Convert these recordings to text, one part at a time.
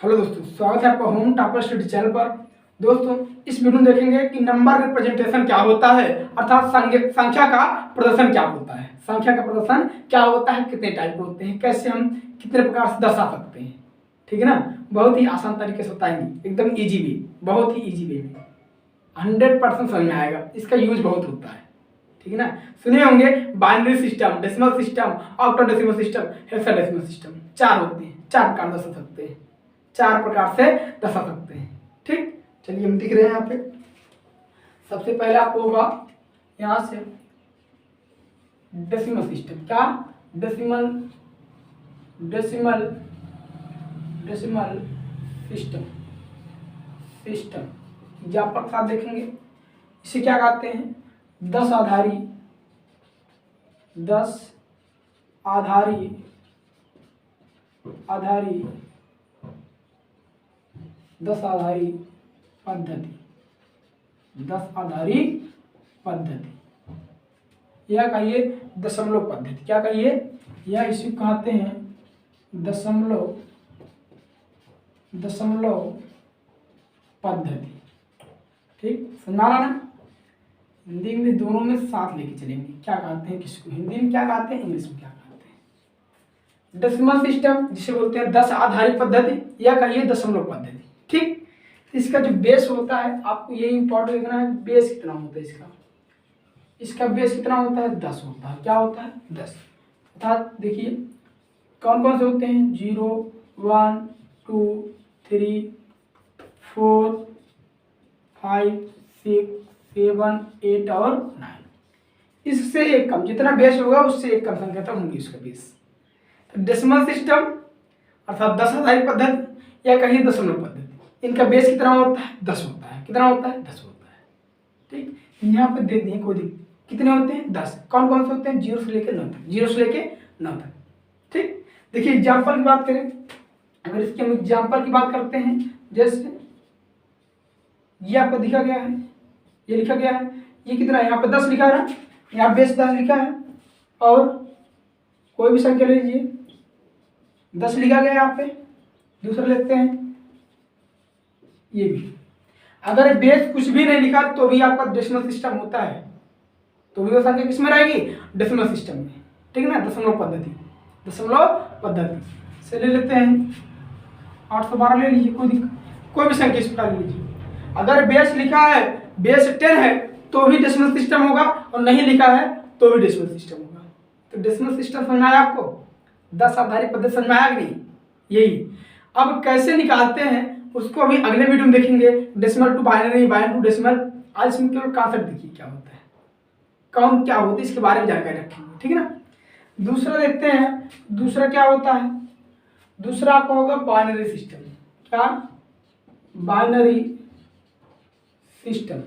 Hello दोस्तों, स्वागत है आपका होम टॉपर स्टडी चैनल पर। दोस्तों, इस वीडियो में देखेंगे कि नंबर रिप्रेजेंटेशन क्या होता है, अर्थात संख्या का प्रदर्शन क्या होता है। संख्या का प्रदर्शन क्या होता है, कितने टाइप के होते हैं, कैसे हम कितने प्रकार से दर्शा सकते हैं। ठीक है ना, बहुत ही आसान तरीके से बताएंगे, एकदम इजी वे, बहुत ही इजी वे में 100% समझ में आएगा। इसका यूज बहुत होता है, ठीक है ना। सुने होंगे binary system, decimal system, octodecimal system, hexadecimal system. चार होते हैं, चार प्रकार दर्शा सकते हैं, चार प्रकार से दर्शा सकते हैं। ठीक, चलिए हम दिख रहे हैं यहाँ पे। सबसे पहले आपको होगा यहाँ से डेसिमल सिस्टम। क्या? Decimal decimal decimal system system example के साथ देखेंगे। इसे क्या कहते हैं? 10 आधारी 10 आधारी आधारी 10 आधारी पद्धति 10 आधारी पद्धति यह कहिए दशमलव पद्धति। क्या कहिए? यह इसे कहते हैं दशमलव पद्धति। ठीक, समझा ना। हिंदी इंग्लिश दोनों में साथ लेके चलेंगे। क्या कहते हैं किसको? हिंदी में क्या कहते हैं, इंग्लिश में क्या कहते हैं? डेसिमल सिस्टम जिसे बोलते हैं 10 आधारी पद्धति, या कहिए दशमलव पद्धति। ठीक, इसका जो बेस होता है, आपको ये इंपॉर्टेंट देखना है, बेस कितना होता है इसका। इसका बेस कितना होता है? 10 होता है। क्या होता है? 10। अर्थात देखिए कौन कौन से होते हैं? 0 1 2 3 4 5 6 7 8 और 9। इससे एक कम, जितना बेस होगा उससे एक कम संख्या तक होंगी इसका बेस। तो डेसिमल सिस्टम अर्थात 10 आधारी पद्धति, या कहिए दशमलव पद्धति, इनका बेस कितना होता है? 10 होता है। कितना होता है? 10 होता है। ठीक, यहाँ पे देख दें कोई कितने होते हैं? 10। कौन कौन से होते हैं? 0 से लेकर 9 तक। 0 से लेकर 9 तक। ठीक, देखिए एग्जाम्पल की बात करें, अगर इसके हम एग्जाम्पल की बात करते हैं, जैसे ये आपको दिखा गया है, ये लिखा गया है, ये कितना है? यहाँ पे 10 लिखा है ना, यहाँ बेस 10 लिखा है, और कोई भी संख्या ले लीजिए, 10 लिखा गया है यहाँ पे। दूसरा लेते हैं ये भी, अगर बेस कुछ भी नहीं लिखा तो भी आपका डेसिमल सिस्टम होता है, तो भी वो संख्या किस में रहेगी? डेसिमल सिस्टम में। ठीक है ना, दशमलव पद्धति से ले लेते हैं। 812 ले लीजिए, कोई भी संख्या इस प्रकार ले लीजिए। अगर बेस लिखा है, बेस 10 है, तो भी डेसिमल सिस्टम होगा, और नहीं लिखा है तो भी डेसिमल सिस्टम होगा। तो डेसिमल सिस्टम समझ में आया आपको? 10 आधारी पद्धति समझ में आया कि नहीं? यही। अब कैसे निकालते हैं उसको अभी अगले वीडियो में देखेंगे। Decimal to binary, binary to decimal. आज इसमें केवल कॉन्सेप्ट देखिए क्या होता है, कौन क्या होता है, इसके बारे में जानकारी रखेंगे। ठीक है ना। दूसरा देखते हैं, दूसरा क्या होता है? दूसरा आपका होगा बाइनरी सिस्टम। क्या? Binary system.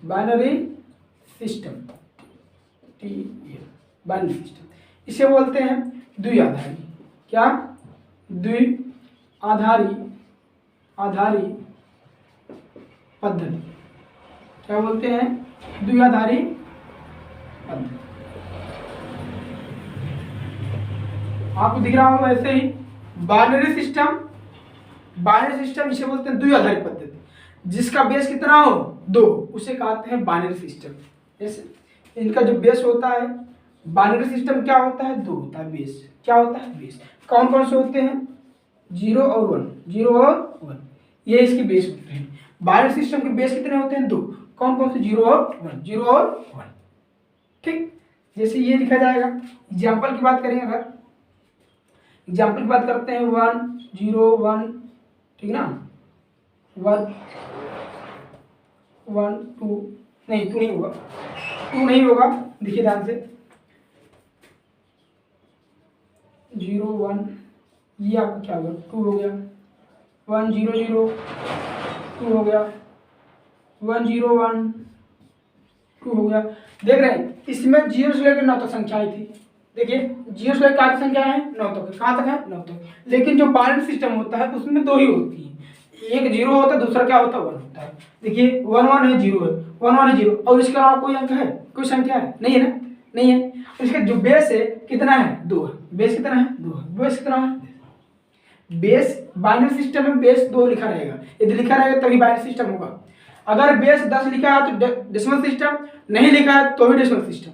Binary system binary system इसे बोलते हैं द्विआधारी। क्या? द्विआधारी पद्धति। क्या बोलते हैं? द्विआधारी पद्धति। आपको दिख रहा होगा ऐसे ही बाइनरी सिस्टम इसे बोलते हैं द्विआधारी पद्धति। जिसका बेस कितना हो? 2, उसे कहते हैं बाइनरी सिस्टम। जैसे इनका जो बेस होता है, बाइनरी सिस्टम क्या होता है? 2 होता है बेस। क्या होता है? बेस। कौन कौन से होते हैं? 0 और 1। ये इसके बेस होते हैं। बाइनरी सिस्टम के बेस कितने होते हैं? 2। कौन कौन से? 0 और 1। ठीक, जैसे ये लिखा जाएगा। एग्जाम्पल की बात करेंगे, अगर एग्जाम्पल की बात करते हैं 1 0 1, ठीक ना, 1 1 2 नहीं, 2 नहीं होगा, 2 नहीं होगा। देखिए ध्यान से, 0 1, ये आपका क्या होगा? 2 हो गया। 1 0 0, 2 हो गया। 1 0 1, 2 हो गया। देख रहे हैं, इसमें 0 से लेकर 9 तक संख्या आई थी। देखिए 0 से लेकर क्या संख्या है? 9 तक। कहाँ तक है? 9 तक। लेकिन जो बाइनरी सिस्टम होता है उसमें 2 ही होती है, एक 0 होता है, दूसरा क्या होता है? 1 होता है। देखिए 1 1 है, 0 है, 1 1 है, 0, और इसके अलावा कोई अंक है? कोई संख्या है? नहीं है ना, नहीं है। इसका जो बेस है कितना है? 2 है। बेस कितना है? 2 है। बेस कितना है? बेस बाइनरी सिस्टम में बेस 2 लिखा रहेगा, यदि लिखा रहेगा तभी बाइनरी सिस्टम होगा। अगर बेस 10 लिखा है तो डेसिमल सिस्टम, नहीं लिखा है तो भी डेसिमल सिस्टम,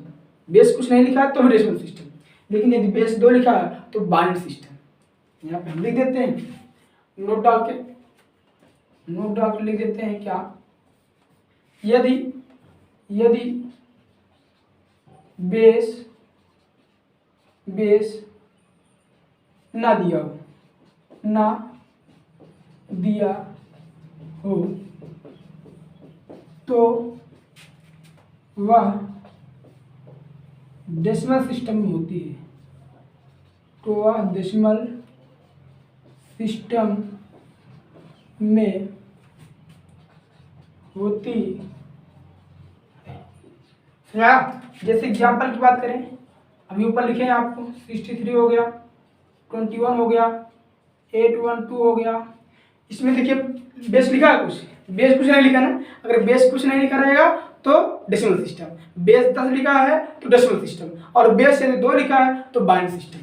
बेस कुछ नहीं लिखा है तो भी डेसिमल सिस्टम, लेकिन यदि बेस 2 लिखा है तो बाइनरी सिस्टम। यहाँ पे हम लिख देते हैं नोट डाल के लिख देते हैं क्या, यदि बेस ना दिया हो तो वह डेसिमल सिस्टम में होती है, तो वह डेसिमल सिस्टम में होती है। जैसे एग्जाम्पल की बात करें, अभी ऊपर लिखे हैं आपको 63 हो गया, 21 हो गया, 812 हो गया। इसमें देखिए बेस लिखा है, बेस कुछ नहीं लिखा ना। अगर बेस कुछ नहीं लिखा रहेगा तो डेसिमल सिस्टम, बेस 10 लिखा है तो डेसिमल सिस्टम, और बेस यदि 2 लिखा है तो बाइनरी सिस्टम।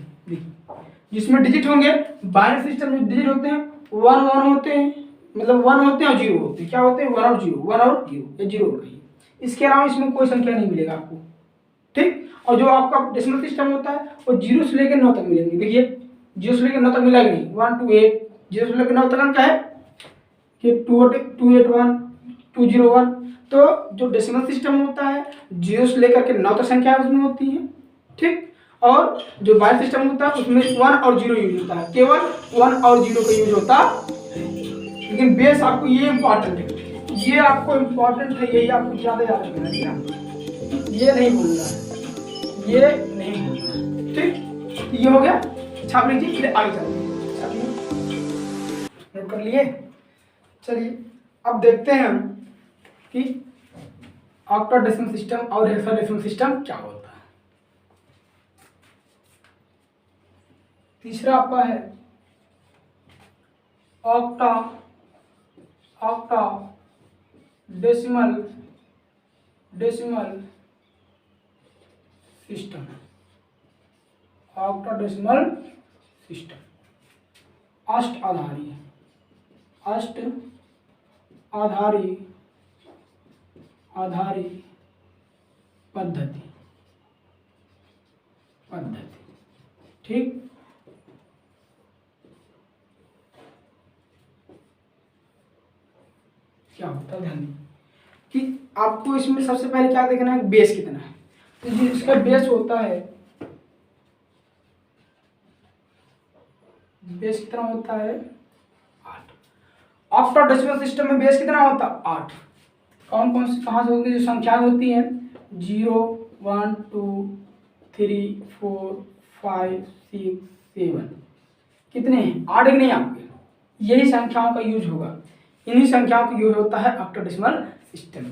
जिसमें डिजिट होंगे, बाइनरी सिस्टम में डिजिट होते हैं 1 होते हैं, मतलब 1 होते हैं और 0 होते हैं। क्या होते हैं? 1 और 0 या 0 कहिए। इसके अलावा इसमें कोई संख्या नहीं मिलेगा आपको, ठीक। और जो आपका डेसिमल सिस्टम होता है वो 0 से लेकर 9 तक मिलेंगे। देखिए 0 से लेकर 9 तक मिलेगा नहीं, 1 to 8, 0 से लेकर 9 तक क्या है कि 281, 201। तो जो डेसिमल सिस्टम होता है 0 से लेकर के 9 तक संख्या उसमें होती है, ठीक। और जो बाइनरी सिस्टम होता है उसमें 1 और 0 यूज होता है, केवल 1 और 0 का यूज होता है। लेकिन बेस आपको ये इम्पोर्टेंट है, ये आपको इम्पोर्टेंट है, यही आपको ज़्यादा याद रखना है। ये नहीं भूलना है, ये नहीं भूलना है, ठीक। ये हो गया, छाप लीजिए, फिर आगे चलिए। नोट कर लिए? चलिए अब देखते हैं हम कि ऑक्टाडेसिमल सिस्टम और हेक्साडेसिमल सिस्टम क्या होता है। तीसरा आपका है ऑक्टाडेसिमल सिस्टम। ऑक्टाडेसिमल सिस्टम अष्टाधारी पद्धति, ठीक। क्या होता है ध्यान दें कि आपको इसमें सबसे पहले क्या देखना है, बेस कितना है। तो इसका बेस होता है, बेस कितना होता है 8। ऑक्टाडेसिमल सिस्टम में बेस कितना होता है 8। कौन कौन सी कहाँ से होगी? जो संख्याएं होती हैं 0, 1, 2, 3, 4, 5, 6, 7, कितने हैं? 8 नहीं आपके, यही संख्याओं का यूज होगा, इन्हीं संख्याओं का यूज होता है ऑक्टाडेसिमल सिस्टम।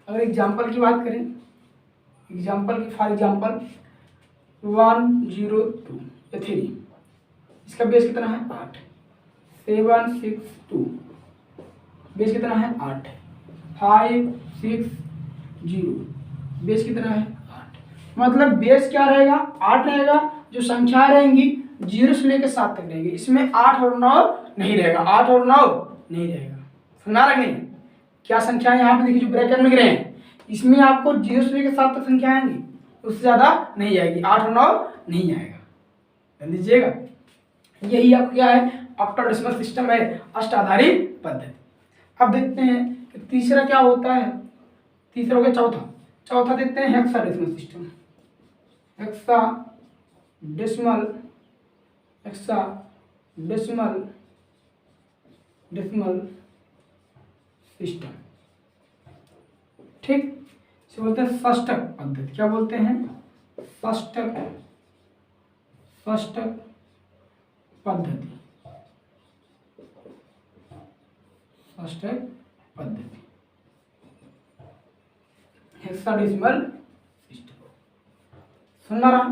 अगर एग्जाम्पल की बात करें, एग्जाम्पल की फॉर एग्जाम्पल 1, 0, 2 या 3, इसका बेस कितना है 8। 7, 6, 2, बेस कितना है 8। 5, 6, 0, बेस कितना है 8। मतलब बेस क्या रहेगा 8 रहेगा। जो संख्या रहेंगी 0 से लेकर 7 तक रहेगी, इसमें 8 और 9 नहीं रहेगा, 8 और 9 नहीं रहेगा। सुना रहे नहीं? क्या संख्या यहाँ पे देखिए जो ब्रैकेट में गिरे हैं, इसमें आपको 0 से लेकर 7 तक संख्या आएंगी, उससे ज़्यादा नहीं आएगी, 8 और 9 नहीं आएगा, ध्यान दीजिएगा। यही आपका क्या है ऑक्टाडेसिमल सिस्टम है, अष्टाधारी पद्धति। अब देखते हैं कि तीसरा क्या होता है। तीसरा हो गया चौथा देखते हैं हेक्साडेसिमल सिस्टम। हेक्साडेसिमल सिस्टम, ठीक। इसे बोलते हैं षष्टक पद्धति। क्या बोलते हैं? षष्टक पद्धति। षष्टक पद्धति, हेक्साडेसिमल सिस्टम। सुनना रहा?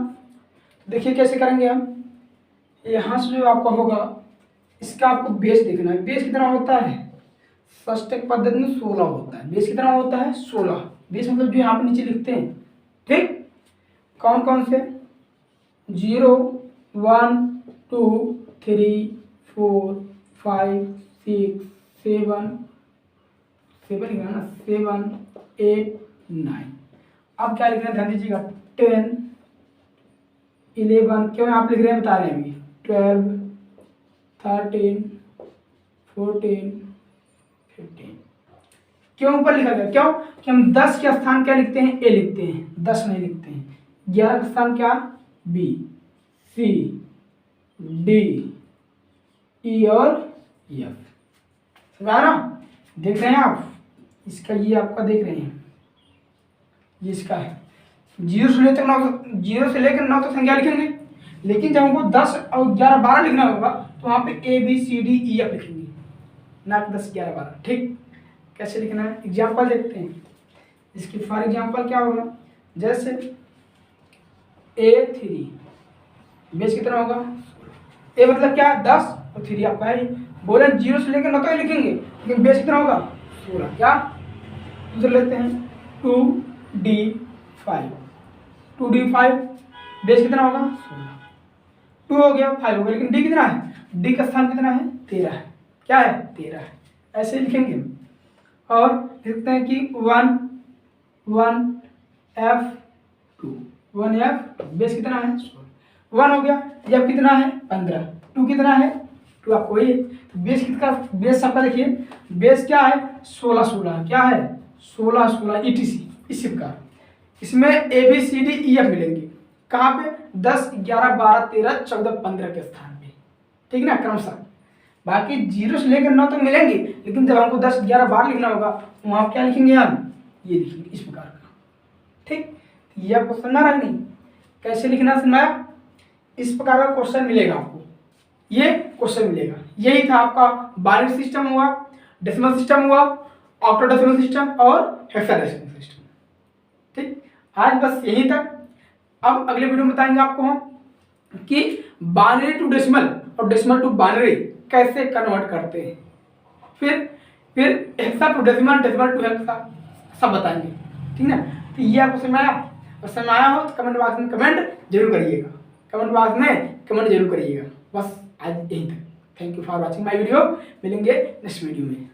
देखिए कैसे करेंगे हम। यहाँ से जो आपका होगा इसका आपको बेस देखना है। बेस कितना होता है? षष्टक पद्धति में 16 होता है। बेस कितना होता है? 16। बेस मतलब जो यहाँ पे नीचे लिखते हैं, ठीक। कौन कौन से? 0, 1, 2, 3, 4 5 6 7 7 लिखना ना, 7 8 9। अब क्या लिखना है ध्यान दीजिएगा, 10 11, क्यों आप लिख रहे हैं बता रहे हैं अभी, 12 13 14 15। क्यों ऊपर लिखा गया, क्यों कि हम 10 के स्थान क्या लिखते हैं, ए लिखते हैं, 10 नहीं लिखते हैं। 11 का स्थान क्या, बी सी डी ई और एफ। समझ आ रहा, देख रहे हैं आप, इसका ये आपका देख रहे हैं, ये इसका है। 0 से लेकर 9, 0 से लेकर 9 तक संख्या लिखेंगे, लेकिन जब हमको 10 और 11 12 लिखना होगा तो वहाँ पे A B C D E F लिखेंगे, ना कि 10 11 12। ठीक, कैसे लिखना है एग्जाम्पल देखते हैं इसकी। फॉर एग्जाम्पल क्या होगा, जैसे A3 बेस कितना होगा, ए मतलब क्या 10 और 3 आपका है। बोले 0 से लेकर 9 तक लिखेंगे, लेकिन बेस कितना होगा 16। क्या दूसरे लेते हैं 2D5, 2D5 बेस कितना होगा 16। 2 हो गया 5 हो गया, लेकिन डी कितना है, डी का स्थान कितना है 13 है। क्या है 13 है, ऐसे लिखेंगे। और लिखते हैं कि 1 1F2 1F बेस कितना है 16। 1 हो गया, जब कितना है 15, 2 कितना है 2 आपको ये, तो बेस कितना, बेस आपका देखिए बेस क्या है 16 16, क्या है 16 16 ETC। इसी प्रकार इसमें A B C D E F मिलेंगे, कहाँ पे 10 11 12 13 14 15 के स्थान पे, ठीक ना क्रमशः। बाकी 0 से लेकर 9 तक मिलेंगे, लेकिन जब हमको 10 11 12 लिखना होगा वहाँ क्या लिखेंगे हम, ये लिखेंगे इस प्रकार का। ठीक, ये आपको समझना रहा नहीं, कैसे लिखना समझाया। इस प्रकार का क्वेश्चन मिलेगा आपको, ये क्वेश्चन मिलेगा। यही था आपका बाइनरी सिस्टम हुआ, डेसिमल सिस्टम हुआ, ऑक्टोडेसिमल सिस्टम और हेक्साडेसिमल सिस्टम। ठीक, आज बस यही तक। अब अगले वीडियो में बताएंगे आपको हम कि बाइनरी टू डेसिमल और डेसिमल टू बाइनरी कैसे कन्वर्ट करते हैं, फिर hexa to decimal, decimal to hexa सब बताएंगे। ठीक ना, तो ये आपको समझ आया, और समझ आया हो तो कमेंट बॉक्स में कमेंट जरूर करिएगा, कमेंट बॉक्स में कमेंट जरूर करिएगा। बस आज यही तक। Thank you for watching my video, मिलेंगे नेक्स्ट वीडियो में।